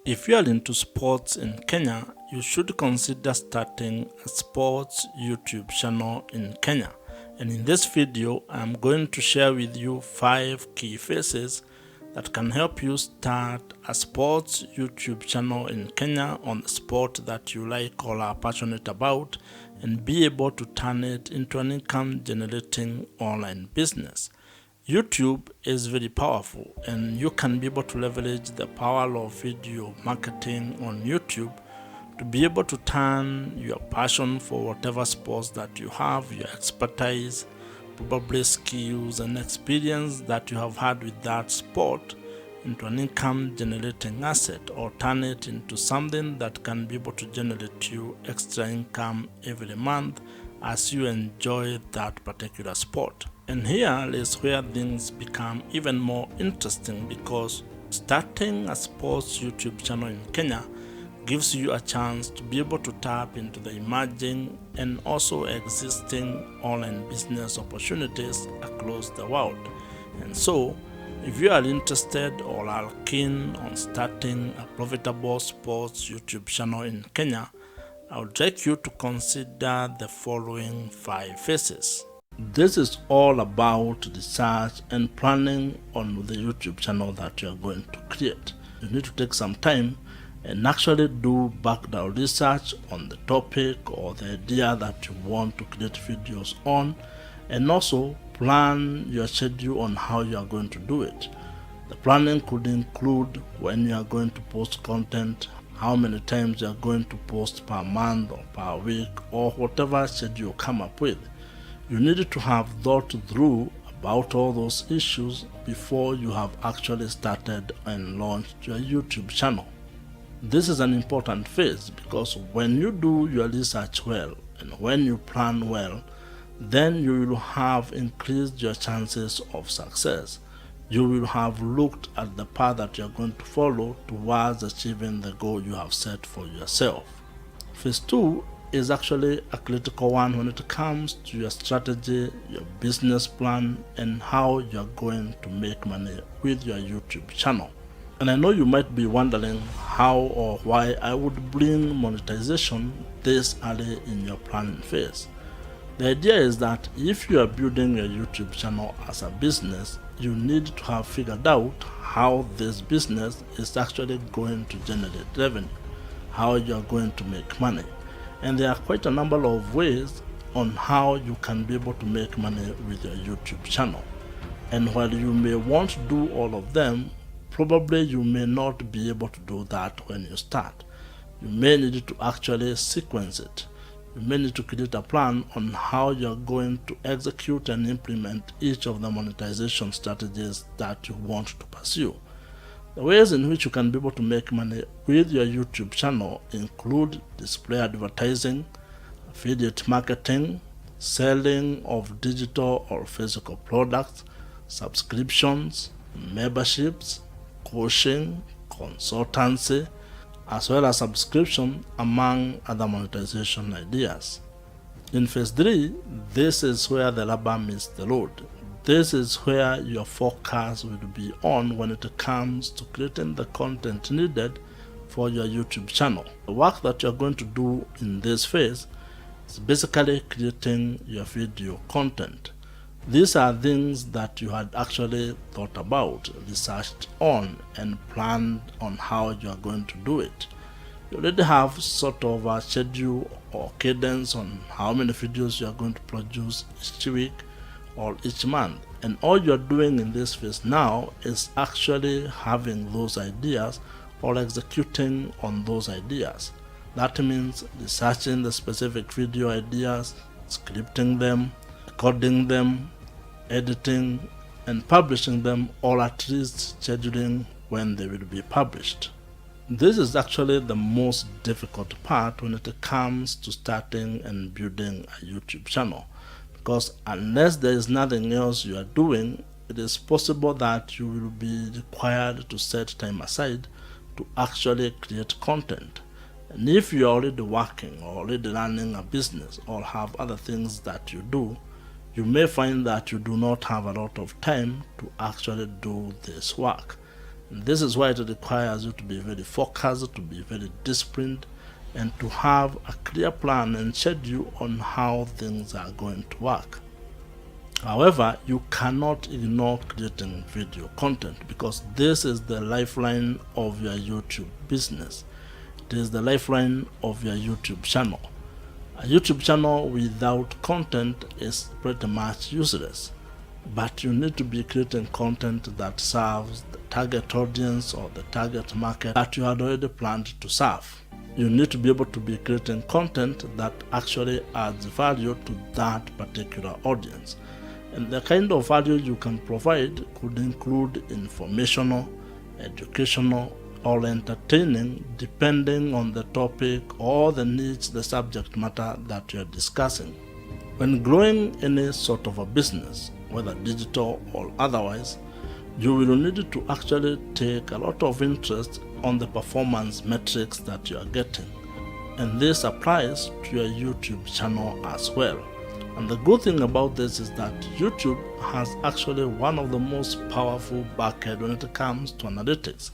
If you are into sports in Kenya, you should consider starting a sports YouTube channel in Kenya. And in this video, I'm going to share with you 5 key phases that can help you start a sports YouTube channel in Kenya on the sport that you like or are passionate about and be able to turn it into an income generating online business. YouTube is very powerful and you can be able to leverage the power of video marketing on YouTube to be able to turn your passion for whatever sports that you have, your expertise, probably skills and experience that you have had with that sport into an income generating asset, or turn it into something that can be able to generate you extra income every month as you enjoy that particular sport. And here is where things become even more interesting, because starting a sports YouTube channel in Kenya gives you a chance to be able to tap into the emerging and also existing online business opportunities across the world. And so, if you are interested or are keen on starting a profitable sports YouTube channel in Kenya, I would like you to consider the following 5 phases. This is all about research and planning on the YouTube channel that you are going to create. You need to take some time and actually do background research on the topic or the idea that you want to create videos on, and also plan your schedule on how you are going to do it. The planning could include when you are going to post content, how many times you are going to post per month or per week, or whatever schedule you come up with. You need to have thought through about all those issues before you have actually started and launched your YouTube channel. This is an important phase, because when you do your research well and when you plan well, then you will have increased your chances of success. You will have looked at the path that you are going to follow towards achieving the goal you have set for yourself. Phase 2 is actually a critical one when it comes to your strategy, your business plan, and how you are going to make money with your YouTube channel. And I know you might be wondering how or why I would bring monetization this early in your planning phase. The idea is that if you are building your YouTube channel as a business, you need to have figured out how this business is actually going to generate revenue, how you are going to make money. And there are quite a number of ways on how you can be able to make money with your YouTube channel. And while you may want to do all of them, probably you may not be able to do that when you start. You may need to actually sequence it. You may need to create a plan on how you're going to execute and implement each of the monetization strategies that you want to pursue. The ways in which you can be able to make money with your YouTube channel include display advertising, affiliate marketing, selling of digital or physical products, subscriptions, memberships, coaching, consultancy, as well as subscription, among other monetization ideas. In phase 3, this is where the rubber meets the road. This is where your focus will be on when it comes to creating the content needed for your YouTube channel. The work that you're going to do in this phase is basically creating your video content. These are things that you had actually thought about, researched on, and planned on how you are going to do it. You already have sort of a schedule or cadence on how many videos you are going to produce each week or each month. And all you're doing in this phase now is actually having those ideas or executing on those ideas. That means researching the specific video ideas, scripting them, recording them, editing, and publishing them, or at least scheduling when they will be published. This is actually the most difficult part when it comes to starting and building a YouTube channel, because unless there is nothing else you are doing, it is possible that you will be required to set time aside to actually create content. And if you are already working or already running a business or have other things that you do, you may find that you do not have a lot of time to actually do this work. And this is why it requires you to be very focused, to be very disciplined, and to have a clear plan and schedule on how things are going to work. However, you cannot ignore creating video content, because this is the lifeline of your YouTube business. It is the lifeline of your YouTube channel. A YouTube channel without content is pretty much useless, but you need to be creating content that serves the target audience or the target market that you had already planned to serve. You need to be able to be creating content that actually adds value to that particular audience. And the kind of value you can provide could include informational, educational, or entertaining, depending on the topic or the niche, the subject matter that you're discussing. When growing any sort of a business, whether digital or otherwise, you will need to actually take a lot of interest on the performance metrics that you are getting. And this applies to your YouTube channel as well. And the good thing about this is that YouTube has actually one of the most powerful backend when it comes to analytics.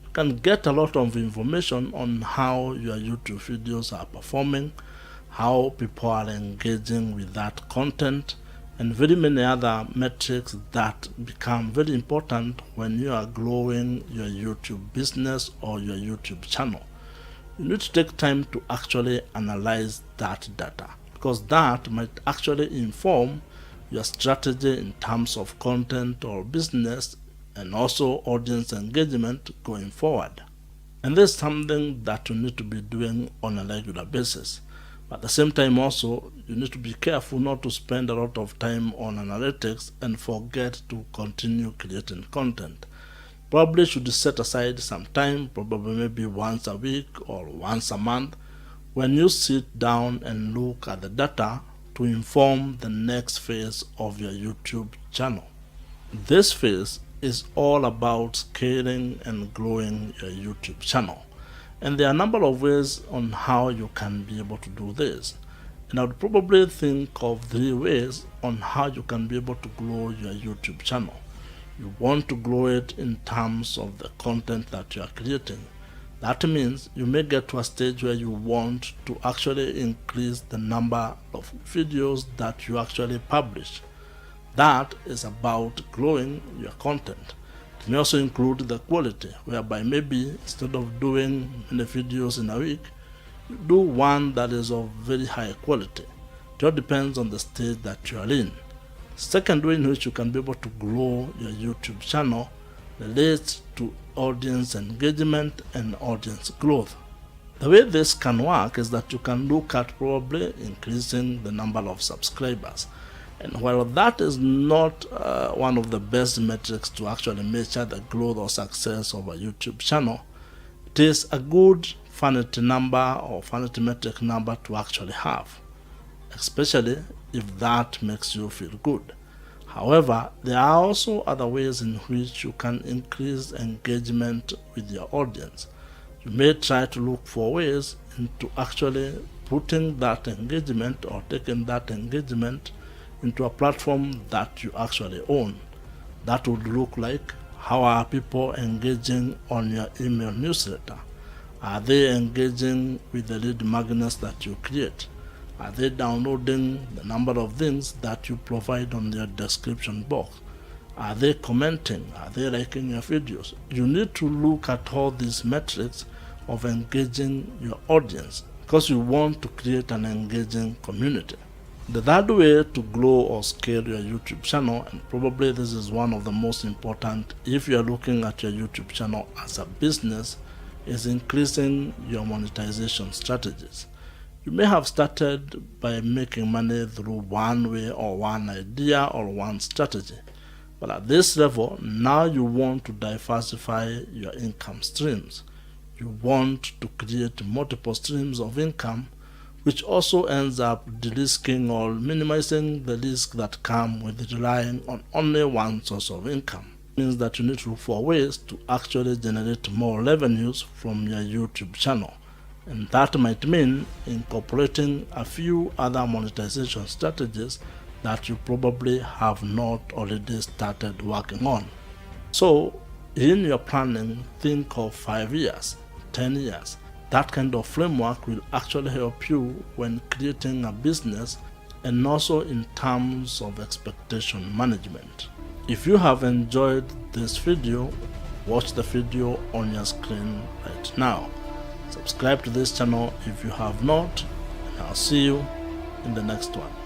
You can get a lot of information on how your YouTube videos are performing, how people are engaging with that content, and very many other metrics that become very important when you are growing your YouTube business or your YouTube channel. You need to take time to actually analyze that data, because that might actually inform your strategy in terms of content or business, and also audience engagement going forward. And this is something that you need to be doing on a regular basis. But at the same time also, you need to be careful not to spend a lot of time on analytics and forget to continue creating content. Probably should set aside some time, probably maybe once a week or once a month, when you sit down and look at the data to inform the next phase of your YouTube channel. This phase is all about scaling and growing your YouTube channel. And there are a number of ways on how you can be able to do this. And I would probably think of 3 ways on how you can be able to grow your YouTube channel. You want to grow it in terms of the content that you are creating. That means you may get to a stage where you want to actually increase the number of videos that you actually publish. That is about growing your content. It may also include the quality, whereby maybe instead of doing many videos in a week, you do one that is of very high quality. It all depends on the stage that you are in. Second way in which you can be able to grow your YouTube channel relates to audience engagement and audience growth. The way this can work is that you can look at probably increasing the number of subscribers. And while that is not one of the best metrics to actually measure the growth or success of a YouTube channel, it is a good vanity number or vanity metric number to actually have, especially if that makes you feel good. However, there are also other ways in which you can increase engagement with your audience. You may try to look for ways into actually putting that engagement or taking that engagement into a platform that you actually own. That would look like, how are people engaging on your email newsletter? Are they engaging with the lead magnets that you create? Are they downloading the number of things that you provide on your description box? Are they commenting? Are they liking your videos? You need to look at all these metrics of engaging your audience, because you want to create an engaging community. The third way to grow or scale your YouTube channel, and probably this is one of the most important if you are looking at your YouTube channel as a business, is increasing your monetization strategies. You may have started by making money through one way or one idea or one strategy. But at this level, now you want to diversify your income streams. You want to create multiple streams of income, which also ends up de-risking or minimizing the risk that come with relying on only one source of income. It means that you need to look for ways to actually generate more revenues from your YouTube channel. And that might mean incorporating a few other monetization strategies that you probably have not already started working on. So In your planning, think of 5 years, 10 years. That kind of framework will actually help you when creating a business and also in terms of expectation management. If you have enjoyed this video, watch the video on your screen right now. Subscribe to this channel if you have not, and I'll see you in the next one.